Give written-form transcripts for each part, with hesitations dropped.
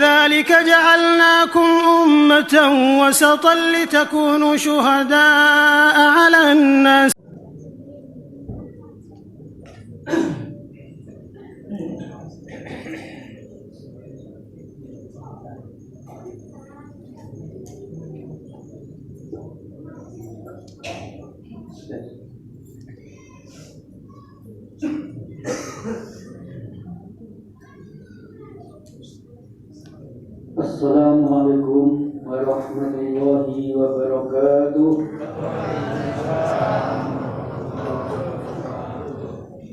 ذلك جعلناكم أمة وسطا لتكونوا شهداء على الناس. Assalamualaikum warahmatullahi wabarakatuh.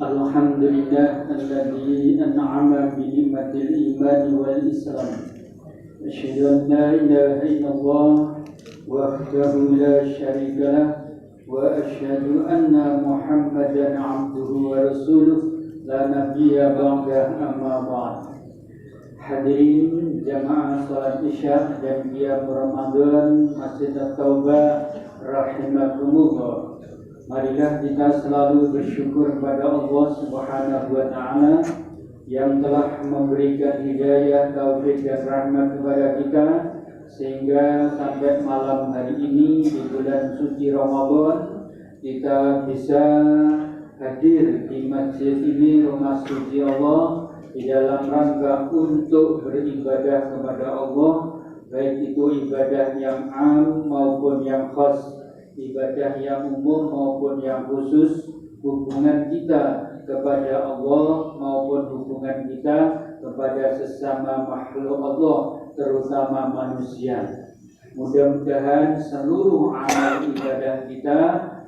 Alhamdulillah alladzi an'ama bi ni'matil iman wal islam. Asyhadu an la ilaha illallah wahdahu la syarika lah wa asyhadu anna Muhammadan 'abduhu wa rasuluh la nabiyya ba'da amma ba'd. Hadirin jamaah salat Isya dan qiyam Ramadan Masjid At-Taubah rahimakumullah. Marilah kita selalu bersyukur kepada Allah Subhanahu wa taala yang telah memberikan hidayah, taufik dan rahmat kepada kita sehingga sampai malam hari ini di bulan suci Ramadan kita bisa hadir di masjid ini, rumah suci Allah, di dalam rangka untuk beribadah kepada Allah, baik itu ibadah yang am maupun yang khas, ibadah yang umum maupun yang khusus, hubungan kita kepada Allah maupun hubungan kita kepada sesama makhluk Allah, terutama manusia. Mudah-mudahan seluruh amal ibadah kita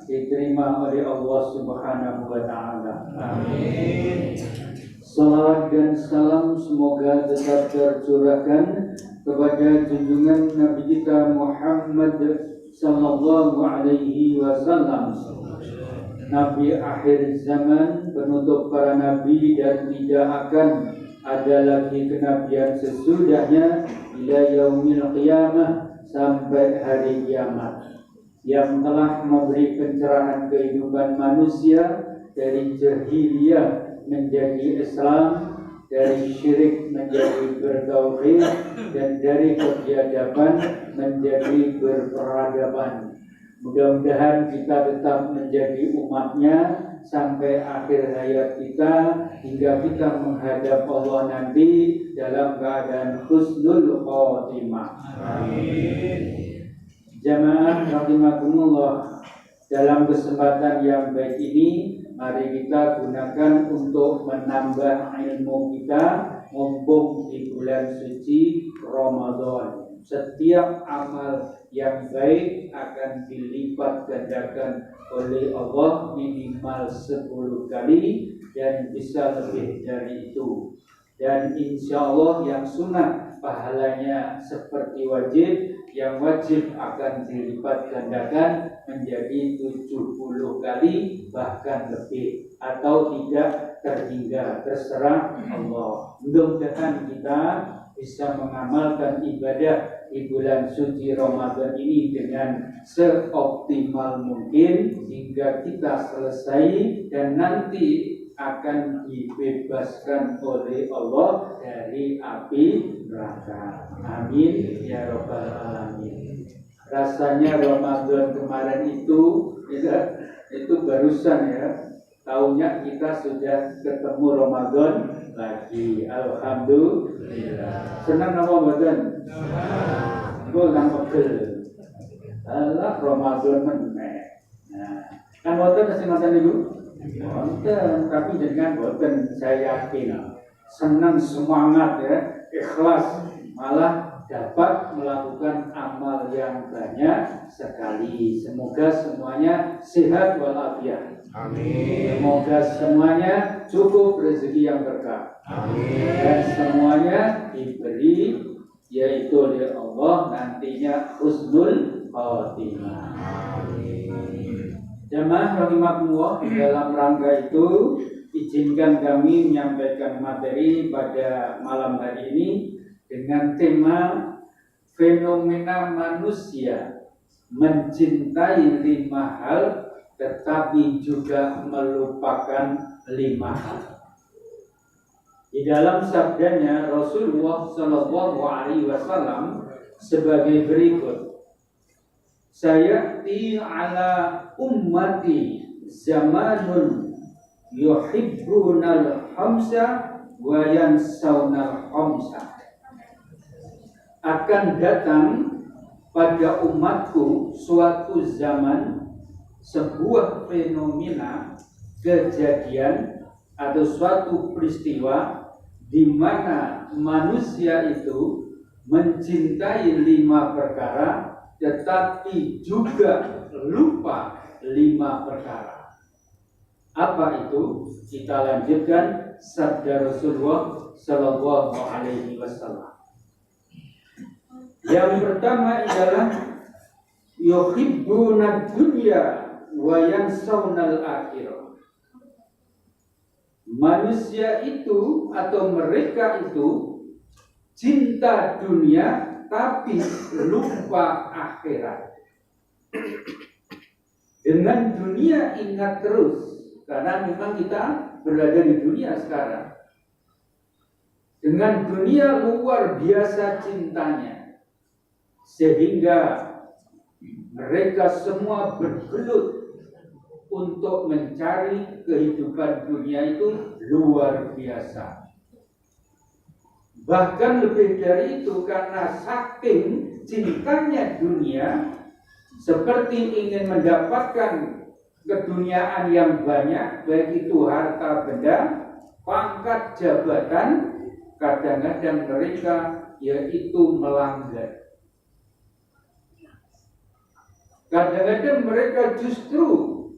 diterima oleh Allah Subhanahu wa taala. Amin. Salawat dan salam semoga tetap tercurahkan kepada junjungan Nabi kita Muhammad sallallahu alaihi wasallam, Nabi akhir zaman, penutup para nabi, dan tidak akan ada lagi kenabian sesudahnya ila yaumil qiyamah, sampai hari kiamat, yang telah memberi pencerahan kehidupan manusia dari jahiliyah menjadi Islam, dari syirik menjadi bertauhid, dan dari kebiadaban menjadi berperadaban. Mudah-mudahan kita tetap menjadi umatnya sampai akhir hayat kita, hingga kita menghadap Allah nanti dalam keadaan husnul khotimah. Amin. Jamaah rahimakumullah, dalam kesempatan yang baik ini mari kita gunakan untuk menambah ilmu kita mumpung di bulan suci Ramadan. Setiap amal yang baik akan dilipat gandakan oleh Allah minimal 10 kali dan bisa lebih dari itu. Dan insya Allah yang sunnah pahalanya seperti wajib, yang wajib akan dilipat gandakan menjadi 70 kali bahkan lebih, atau tidak terhingga, terserah Allah. Mudah-mudahan kita bisa mengamalkan ibadah di bulan suci Ramadan ini dengan seoptimal mungkin hingga kita selesai dan nanti akan dibebaskan oleh Allah dari api neraka. Amin ya rabbal alamin. Rasanya Ramadan kemarin itu barusan ya. Tahunnya kita sudah ketemu Ramadan lagi. Alhamdulillah. Senang Ramadan. Senang pegel. Allah Ramadan meneh. Nah, kan wonten sing ngoten niku? Wonten, tapi dengan boten saya yakin senang, semangat ya, ikhlas, malah dapat melakukan amal yang banyak sekali. Semoga semuanya sehat walafiat. Amin. Semoga semuanya cukup rezeki yang berkah. Amin. Dan semuanya diberi yaitu oleh Allah nantinya husnul khotimah. Amin. Jamaah rahimakumullah, dalam rangka itu izinkan kami menyampaikan materi pada malam hari ini dengan tema fenomena manusia mencintai 5 hal tetapi juga melupakan 5 hal. Di dalam sabdanya Rasulullah Shallallahu Alaihi Wasallam sebagai berikut: Sayati ala ummati zamanun yuhibbunal khamsa wa yansawnal khamsa. Akan datang pada umatku suatu zaman, sebuah fenomena, kejadian atau suatu peristiwa di mana manusia itu mencintai 5 perkara tetapi juga lupa 5 perkara. Apa itu? Kita lanjutkan sabda Rasulullah Sallallahu Alaihi Wasallam. Yang pertama adalah yuhibbunad dunya wa yansawnal akhirah. Manusia itu atau mereka itu cinta dunia tapi lupa akhirat. Dengan dunia ingat terus, karena memang kita berada di dunia sekarang. Dengan dunia luar biasa cintanya, sehingga mereka semua bergelut untuk mencari kehidupan dunia itu luar biasa. Bahkan lebih dari itu, karena saking cintanya dunia, seperti ingin mendapatkan keduniaan yang banyak, baik itu harta benda, pangkat, jabatan, kadang-kadang mereka yaitu melanggar. Kadang-kadang mereka justru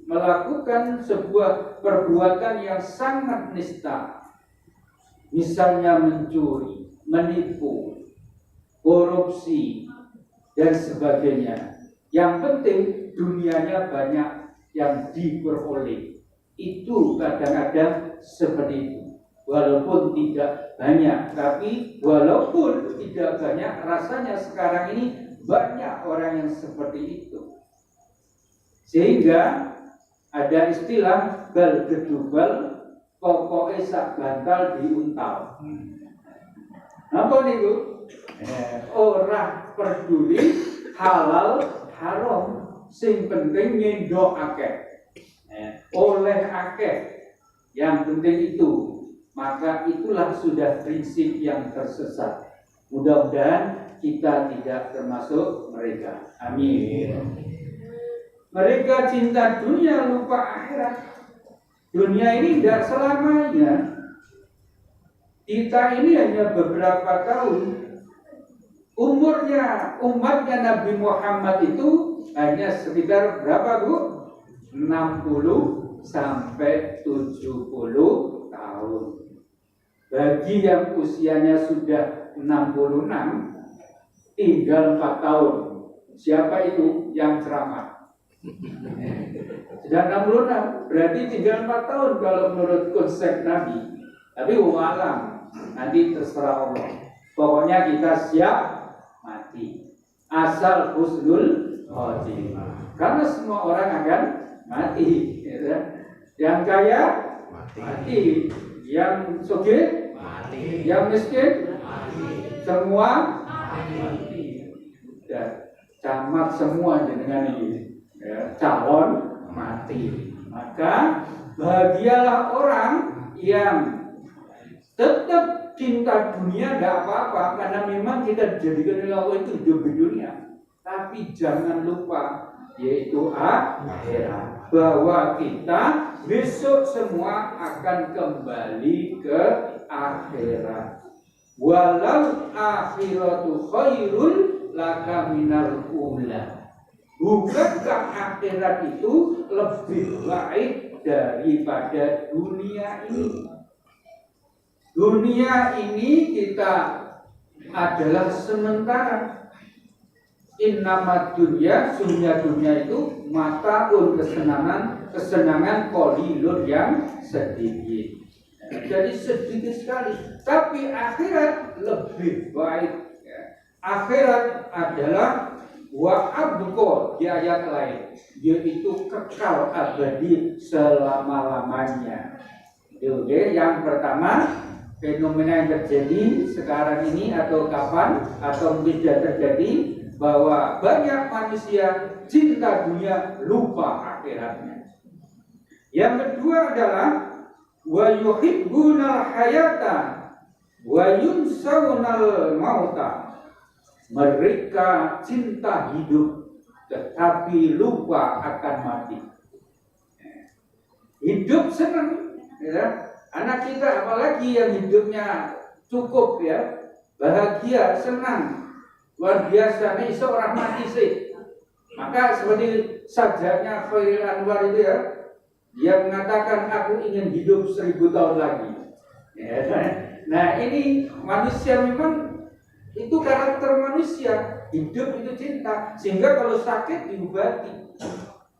melakukan sebuah perbuatan yang sangat nista. Misalnya mencuri, menipu, korupsi, dan sebagainya. Yang penting dunianya banyak yang diperoleh. Itu kadang-kadang seperti itu. Walaupun tidak banyak, tapi walaupun tidak banyak, rasanya sekarang ini banyak orang yang seperti itu. Sehingga ada istilah bal gedubal pokoknya sak bantal diuntal. Apa niku? Ora peduli halal haram, sing penting nyendok akeh. Oleh akeh, yang penting itu. Maka itulah sudah prinsip yang tersesat. Mudah-mudahan kita tidak termasuk mereka. Amin. Mereka cinta dunia lupa akhirat. Dunia ini tidak selamanya. Kita ini hanya beberapa tahun. Umurnya umatnya Nabi Muhammad itu hanya sekitar berapa, Bu? 60 sampai 70 tahun. Bagi yang usianya sudah 66, tinggal 4 tahun. Siapa itu yang ceramah? Sudah 66, berarti tinggal 4 tahun kalau menurut konsep Nabi. Tapi walam, nanti terserah Allah. Pokoknya kita siap mati. Asal husnul khotimah. Karena semua orang akan mati. Yang kaya mati. Yang sugih mati. Yang miskin mati. Semua mati. Dan camat semua dengan ini. Calon mati. Maka bahagialah orang yang tetap cinta dunia, tidak apa-apa, karena memang kita dijadikan oleh Allah itu hidup di dunia. Tapi jangan lupa, yaitu akhirat, bahwa kita besok semua akan kembali ke akhirat. Walau akhiratu khairul laka minal ula. Bukankah akhirat itu lebih baik daripada dunia ini? Dunia ini kita adalah sementara. Innamad dunya, sungguhnya dunia itu mataun kesenangan qalilun yang sedikit. Jadi sedikit sekali. Tapi akhirat lebih baik. Akhirat adalah wa abqa di ayat lain, yaitu kekal abadi selama-lamanya. Oke, yang pertama fenomena yang terjadi sekarang ini atau kapan atau mungkin sudah terjadi, bahwa banyak manusia cinta dunia lupa akhiratnya. Yang kedua adalah wa yuhibbunal hayata wa yunsawnal mauta. Mereka cinta hidup tetapi lupa akan mati. Hidup senang, ya. Anak kita apalagi yang hidupnya cukup, ya, bahagia, senang, luar biasa, nih seorang mati sih. Maka seperti sajanya Khairil Anwar itu, ya, dia mengatakan aku ingin hidup 1000 tahun lagi. Ya, nah ini manusia memang itu karakter manusia, hidup itu cinta, sehingga kalau sakit diobati,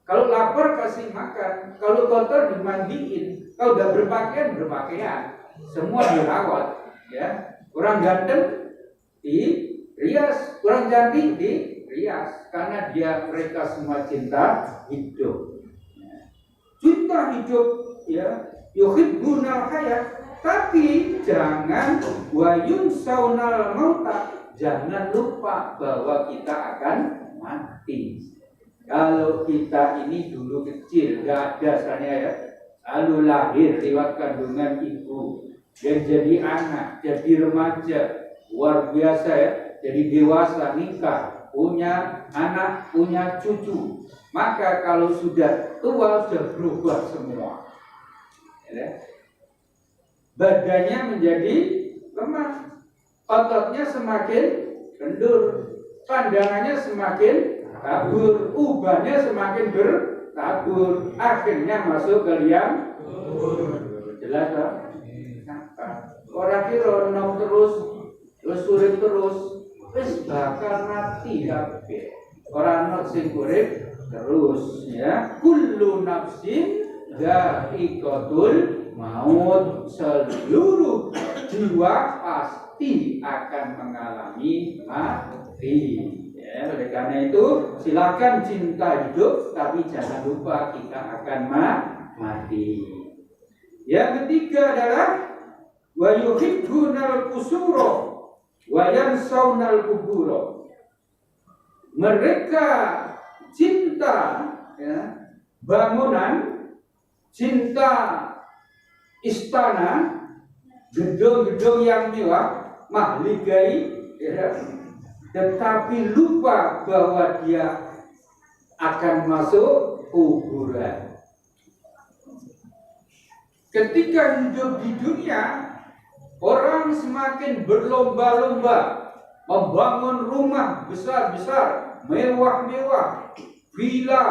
kalau lapar kasih makan, kalau kotor dimandiin, kalau udah berpakaian, semua dirawat, ya. Orang ganteng dirias, orang cantik dirias, karena mereka semua cinta hidup. Cinta hidup, ya, yuhibbunal hayat. Tapi jangan wayun saunal mauta, jangan lupa bahwa kita akan mati. Kalau kita ini dulu kecil, gak ada saya, ya, lalu lahir lewat kandungan ibu, dan jadi anak, jadi remaja, luar biasa, ya, jadi dewasa, nikah, punya anak, punya cucu. Maka kalau sudah tua sudah berubah semua, ya. Badannya menjadi lemah, ototnya semakin kendur, pandangannya semakin kabur, ubannya semakin bertabur, akhirnya masuk ke liang kubur. Jelas, tak? Orang kira nom terus urip terus, wis bakal mati kabeh. Orang nok sing urip terus, ya. Kullu nafsin dha'iqatul maut, seluruh jiwa pasti akan mengalami mati, ya. Oleh karena itu silakan cinta hidup, tapi jangan lupa kita akan mati. Yang ketiga adalah wa yuhibbunal qusura wa yansawnal qubura. Mereka cinta, ya, bangunan, cinta istana, gedung-gedung yang mewah, mahligai, ya, tetapi lupa bahwa dia akan masuk kuburan. Ketika hidup di dunia, orang semakin berlomba-lomba membangun rumah besar-besar, mewah-mewah, villa.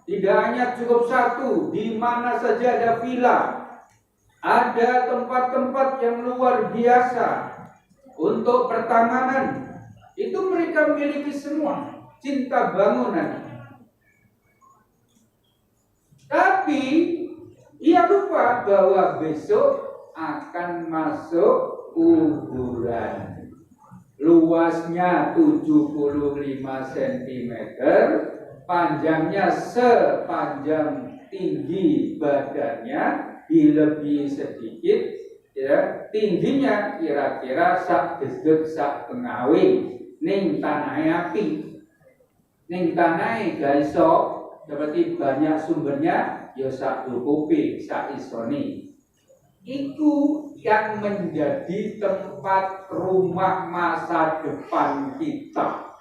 Tidak hanya cukup satu, di mana saja ada villa. Ada tempat-tempat yang luar biasa untuk pertamanan. Itu mereka memiliki semua, cinta bangunan. Tapi ia lupa bahwa besok akan masuk kuburan. Luasnya 75 cm, panjangnya sepanjang tinggi badannya, dilebih sedikit, ya, tingginya kira-kira sak desdek sak pengawe ning tanah api, ning tanah gaiso seperti banyak sumbernya, ya sak dukupi sak isoni. Itu yang menjadi tempat rumah masa depan kita.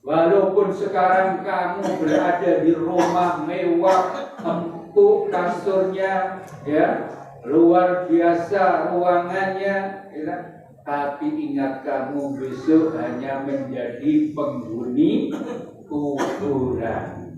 Walaupun sekarang kamu berada di rumah mewah, empuk kasurnya, ya, luar biasa ruangannya, ya, tapi ingat kamu besok hanya menjadi penghuni kuburan.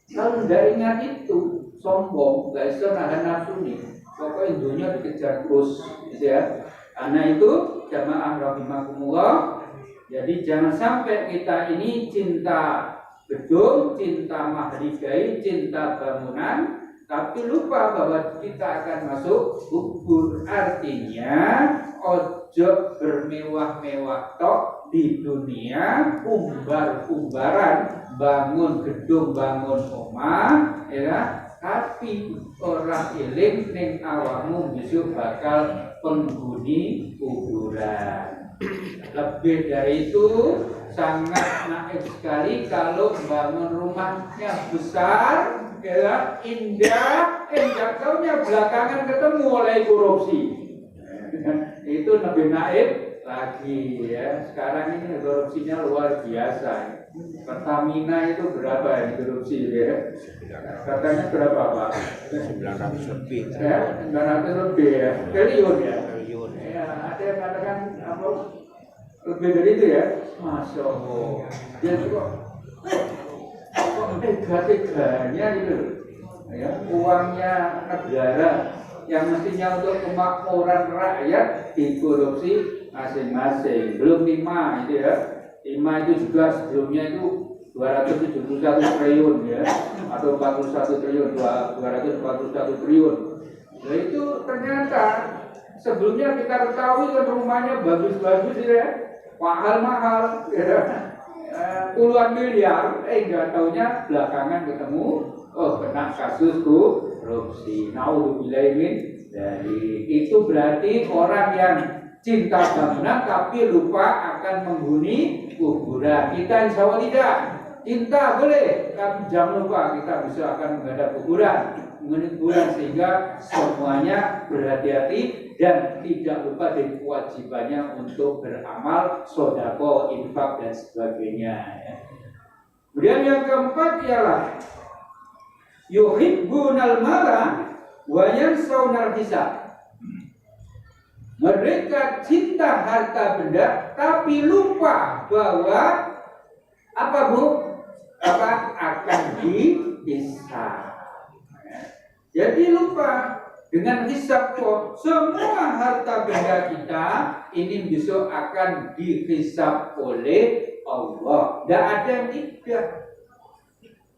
Kalau tidak ingat itu, sombong, gak bisa nahan nafsu nih. Pokoknya dunia dikejar terus, ya. Karena itu jamaah rahimakumullah. Jadi jangan sampai kita ini cinta gedung, cinta mahligai, cinta bangunan, tapi lupa bahwa kita akan masuk kubur. Artinya ojo bermewah-mewah tok di dunia, umbar-umbaran, bangun gedung, bangun rumah, ya, tapi orang eling ning awakmu besok bakal penghuni kuburan. Lebih dari itu sangat naif sekali kalau bangun rumahnya besar, ya, indah, taunya belakangan ketemu oleh korupsi. Itu lebih naif lagi ya. Sekarang ini korupsinya luar biasa. Pertamina itu berapa ini korupsi ya? Katanya berapa Pak? 900 lebih. Ya, 900 lebih ya. Triliun ya. Ya, ada yang katakan apa? Lebih dari itu ya. Masya Allah. Dia kok tega-teganya gitu. Ya, uangnya negara yang mestinya untuk kemakmuran rakyat dikorupsi masing-masing. Belum 5 itu ya. 5 itu juga sebelumnya itu 271 triliun ya, atau 41 triliun, 241 triliun. Nah itu ternyata sebelumnya kita ketahui kan rumahnya bagus-bagus ya, mahal-mahal ya, puluhan miliar, nggak taunya belakangan ketemu, kena kasus korupsi. Naudzubillahimin dari itu berarti orang yang cinta bangunan tapi lupa akan menghuni kuburan. Kita insya Allah tidak. Cinta boleh, tapi jangan lupa kita bisa akan menghadap kuburan, menghuni kuburan, sehingga semuanya berhati-hati dan tidak lupa dari kewajibannya untuk beramal, sodako, infak dan sebagainya. Kemudian yang keempat ialah yuhibbunal mala wa yansawna hisab. Mereka cinta harta benda tapi lupa bahwa apa Bu? Apa akan dihisab. Jadi lupa dengan hisab kok semua harta benda kita ini besok akan dihisab oleh Allah. Tidak ada yang tidak.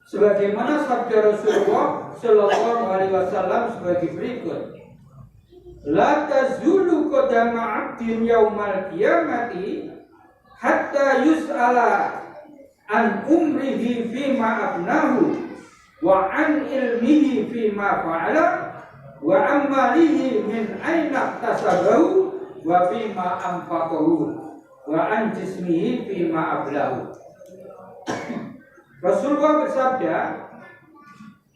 Sebagaimana sabda Rasulullah Shallallahu Alaihi Wasallam sebagai berikut. La tazulu qadama 'abdin yaumal qiyamati hatta yus'ala an umrihi fima abnahu wa an ilmihi fima fa'ala wa amalihi min aina tasabahu wa fima anfaqahu wa an jismihi fima ablahu. Rasulullah bersabda,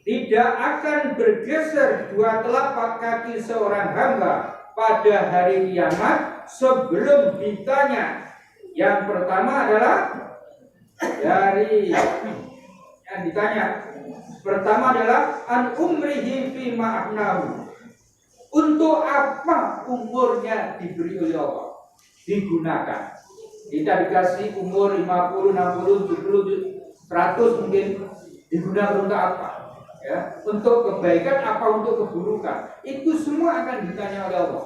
tidak akan bergeser dua telapak kaki seorang hamba pada hari kiamat sebelum ditanya. Yang pertama adalah dari yang ditanya. Pertama adalah an umrihi fima afnahu. Untuk apa umurnya diberi oleh Allah? Digunakan. Kita dikasih umur 50, 60, 70, 100 mungkin, digunakan untuk apa? Ya, untuk kebaikan apa untuk keburukan, itu semua akan ditanya oleh Allah,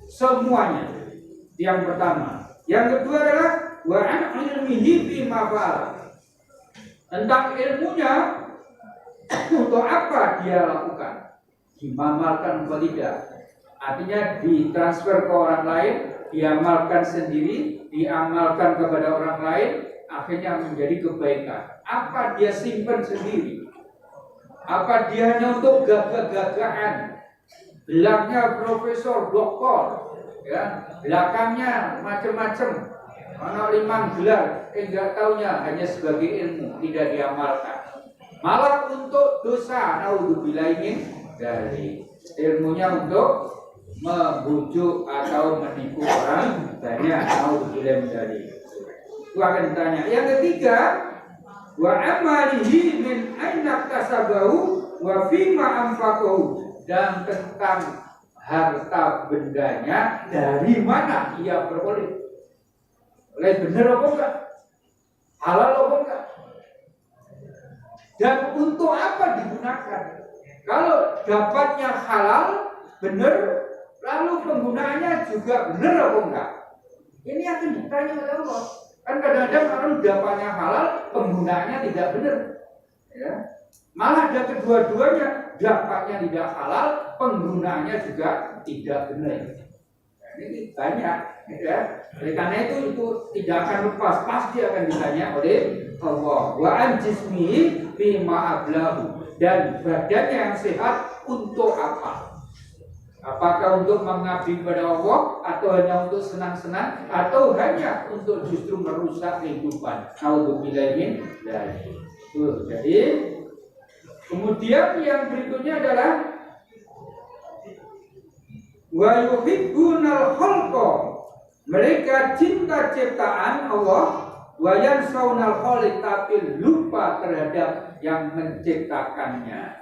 semuanya. Yang pertama. Yang kedua adalah wa an ilmihi fima fa'ala, tentang ilmunya untuk apa dia lakukan, diamalkan atau tidak. Artinya ditransfer ke orang lain, diamalkan sendiri, diamalkan kepada orang lain, akhirnya menjadi kebaikan. Apa dia simpan sendiri? Apa dia hanya untuk gagah-gagahan, belakangnya profesor, doktor, ya, belakangnya macam-macam, mana 5 gelar, enggak taunya hanya sebagai ilmu, tidak diamalkan, malah untuk dosa. Naudzubillahimin dari ilmunya untuk membujuk atau menipu orang banyak. Naudzubillahimin dari itu akan ditanya. Yang ketiga, wa amalihi min aina kasabahu wa fima anfaqahu, dan tentang harta bendanya dari mana ia peroleh. Benar apa enggak? Halal apa enggak? Dan untuk apa digunakan? Kalau dapatnya halal, benar, lalu penggunaannya juga benar apa enggak? Ini akan ditanya oleh Allah. Kan kadang-kadang orang dapatnya halal, penggunaannya tidak benar, ya. Malah ada kedua-duanya, dapatnya tidak halal, penggunaannya juga tidak benar. Nah, ini banyak, ya. Oleh karena itu tidak akan lepas, pasti akan ditanya oleh Allah. Wa an jismihi bima ablahu, Dan badannya yang sehat untuk apa? Apakah untuk mengabdi kepada Allah, atau hanya untuk senang-senang, atau hanya untuk justru merusak kehidupan? Naudzubillah min dzalik. Jadi kemudian yang berikutnya adalah wa yuhibbunal khalqa, mereka cinta ciptaan Allah, wa yansaunal khaliq, tapi lupa terhadap yang menciptakannya.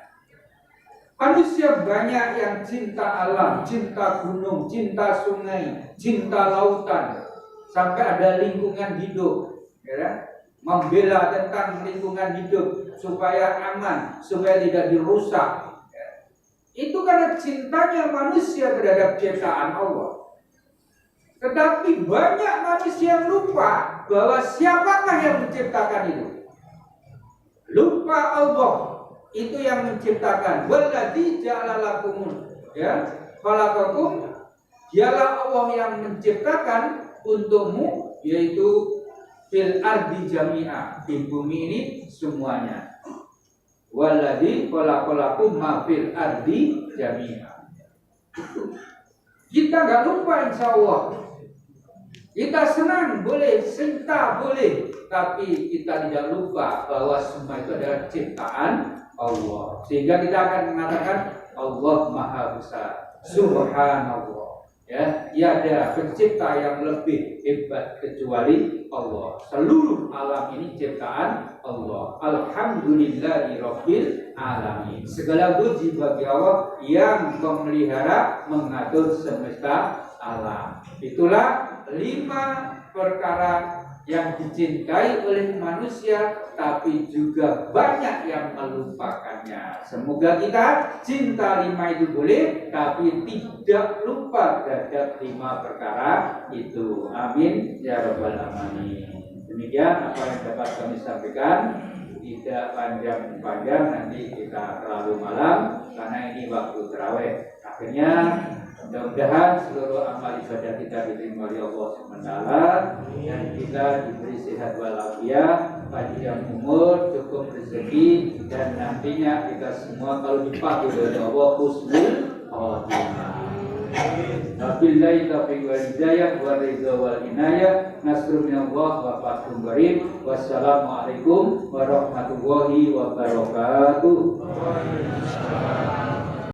Manusia banyak yang cinta alam, cinta gunung, cinta sungai, cinta lautan, sampai ada lingkungan hidup, ya, membela tentang lingkungan hidup supaya aman, supaya tidak dirusak. Ya. Itu karena cintanya manusia terhadap ciptaan Allah. Tetapi banyak manusia yang lupa bahwa siapakah yang menciptakan itu. Lupa Allah itu yang menciptakan. Walladzi ja'ala lakum, ya, khalaqakum, dialah Allah yang menciptakan untukmu, yaitu fil ardi jami'a, di bumi ini semuanya. Walladzi khalaqalakum ma fil ardi jami'a. Kita enggak lupa insyaallah. Kita senang boleh, cinta boleh, tapi kita tidak lupa bahwa semua itu adalah ciptaan Allah. Sehingga kita akan mengatakan Allah Maha Besar, Subhanallah. Ya, tiada pencipta yang lebih hebat kecuali Allah. Seluruh alam ini ciptaan Allah. Alhamdulillahirabbil alamin. Segala puji bagi Allah yang memelihara, mengatur semesta alam. Itulah 5 perkara yang dicintai oleh manusia, tapi juga banyak yang melupakannya. Semoga kita cinta 5 itu boleh, tapi tidak lupa terhadap 5 perkara itu. Amin ya rabbal alamin. Demikian apa yang dapat kami sampaikan. Tidak panjang-panjang, nanti kita terlalu malam karena ini waktu tarawih. Akhirnya mudah-mudahan seluruh amal ibadah kita diterima oleh Allah SWT, dan kita diberi sehat walafiat, panjang umur, cukup rezeki, dan nantinya kita semua kalau dipakai oleh Allah husnul khotimah. Wabillahi taufiq wal hidayah wa ridha wal inayah. Nasrun minallah wa fathun qarib. Wassalamualaikum warahmatullahi wabarakatuh.